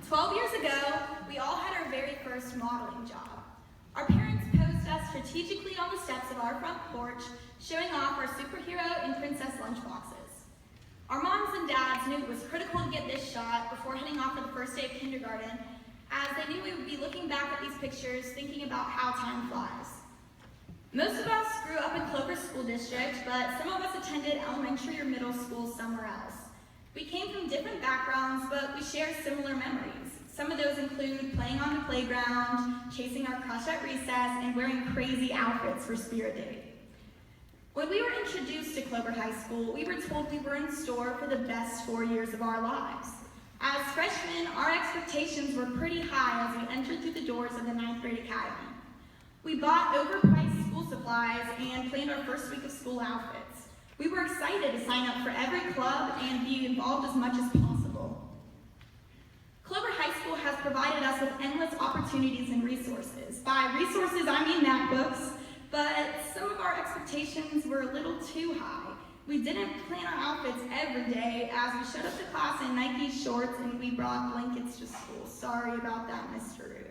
12 years ago, we all had our very first modeling job. Our parents posed us strategically on the steps of our front porch, showing off our superhero and princess lunchboxes. Our moms and dads knew it was critical to get this shot before heading off for the first day of kindergarten, as they knew we would be looking back at these pictures thinking about how time flies. Most of us grew up in Clover School District, but some of us attended elementary or middle school somewhere else. We came from different backgrounds, but we share similar memories. Some of those include playing on the playground, chasing our crush at recess, and wearing crazy outfits for Spirit Day. When we were introduced to Clover High School, we were told we were in store for the best 4 years of our lives. As freshmen, our expectations were pretty high as we entered through the doors of the 9th grade academy. We bought overpriced school supplies and planned our first week of school outfits. We were excited to sign up for every club and be involved as much as possible. Clover High School has provided us with endless opportunities and resources. By resources, I mean MacBooks, but some of our expectations were a little too high. We didn't plan our outfits every day, as we showed up to class in Nike shorts and we brought blankets to school. Sorry about that, Mr. Rude.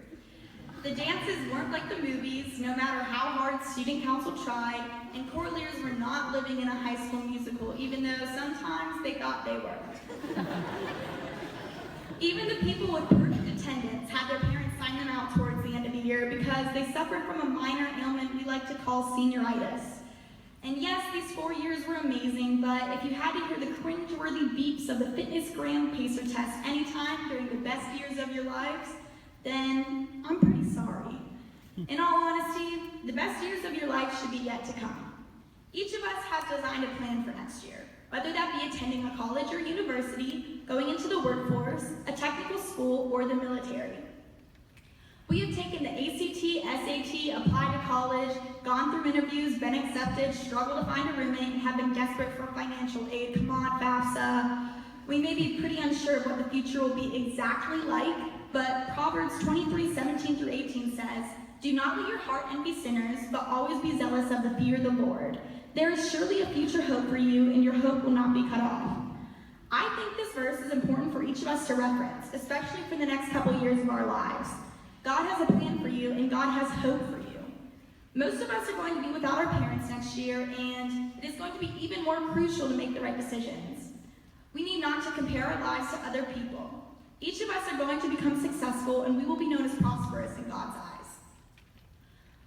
The dances weren't like the movies, no matter how hard student council tried, and choraleers were not living in a high school musical, even though sometimes they thought they were. Even the people with perfect attendance had their parents sign them out towards the end of the year because they suffered from a minor ailment we like to call senioritis. And yes, these 4 years were amazing, but if you had to hear the cringe-worthy beeps of the fitness gram pacer test anytime during the best years of your lives, then I'm pretty sorry. In all honesty, the best years of your life should be yet to come. Each of us has designed a plan for next year, whether that be attending a college or university, going into the workforce, a technical school, or the military. We have taken the ACT, SAT, applied to college, gone through interviews, been accepted, struggled to find a roommate, and have been desperate for financial aid. Come on, FAFSA. We may be pretty unsure of what the future will be exactly like, but Proverbs 23:17-18 says, "Do not let your heart envy sinners, but always be zealous of the fear of the Lord. There is surely a future hope for you, and your hope will not be cut off." I think this verse is important for each of us to reference, especially for the next couple years of our lives. God has a plan for you, and God has hope for you. Most of us are going to be without our parents next year, and it is going to be even more crucial to make the right decisions. We need not to compare our lives to other people. Each of us are going to become successful, and we will be known as prosperous in God's eyes.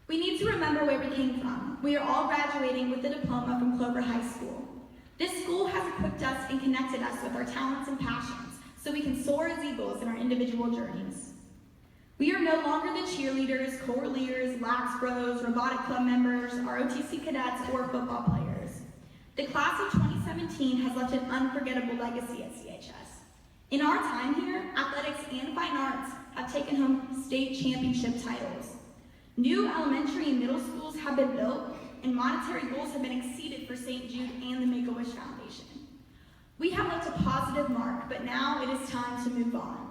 We need to remember where we came from. We are all graduating with a diploma from Clover High School. This school has equipped us and connected us with our talents and passions, so we can soar as eagles in our individual journeys. We are no longer the cheerleaders, choraleers, lax bros, robotic club members, ROTC cadets, or football players. The class of 2017 has left an unforgettable legacy at CHS. In our time here, athletics and fine arts have taken home state championship titles. New elementary and middle schools have been built, and monetary goals have been exceeded for St. Jude and the Make-A-Wish Foundation. We have left a positive mark, but now it is time to move on.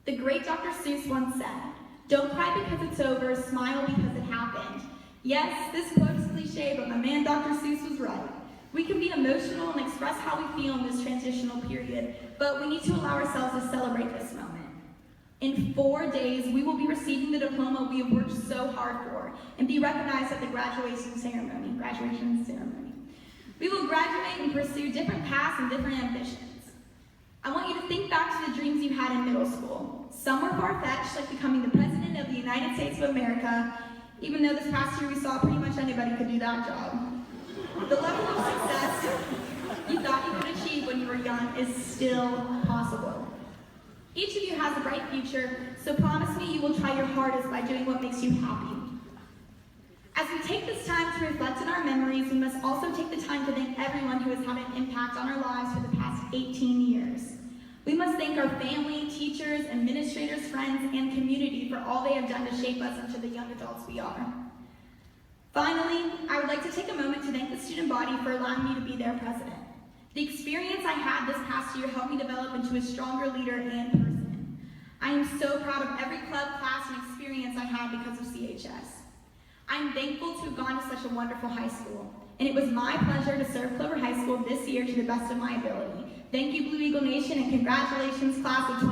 The great Dr. Seuss once said, "Don't cry because it's over, smile because it happened." Yes, this quote is cliche, but my man Dr. Seuss was right. We can be emotional and express how we feel in this transitional period, but we need to allow ourselves to celebrate this moment. In 4 days, we will be receiving the diploma we have worked so hard for and be recognized at the graduation ceremony. We will graduate and pursue different paths and different ambitions. I want you to think back to the dreams you had in middle school. Some were far-fetched, like becoming the President of the United States of America, even though this past year we saw pretty much anybody could do that job. The level of success you thought you could achieve when you were young is still possible. Each of you has a bright future, so promise me you will try your hardest by doing what makes you happy. As we take this time to reflect on our memories, we must also take the time to thank everyone who has had an impact on our lives for the past 18 years. We must thank our family, teachers, administrators, friends, and community for all they have done to shape us into the young adults we are. Finally, I would like to take a moment to thank the student body for allowing me to be their president. The experience I had this past year helped me develop into a stronger leader and person. I am so proud of every club, class, and experience I had because of CHS. I am thankful to have gone to such a wonderful high school, and it was my pleasure to serve Clover High School this year to the best of my ability. Thank you, Blue Eagle Nation, and congratulations, class of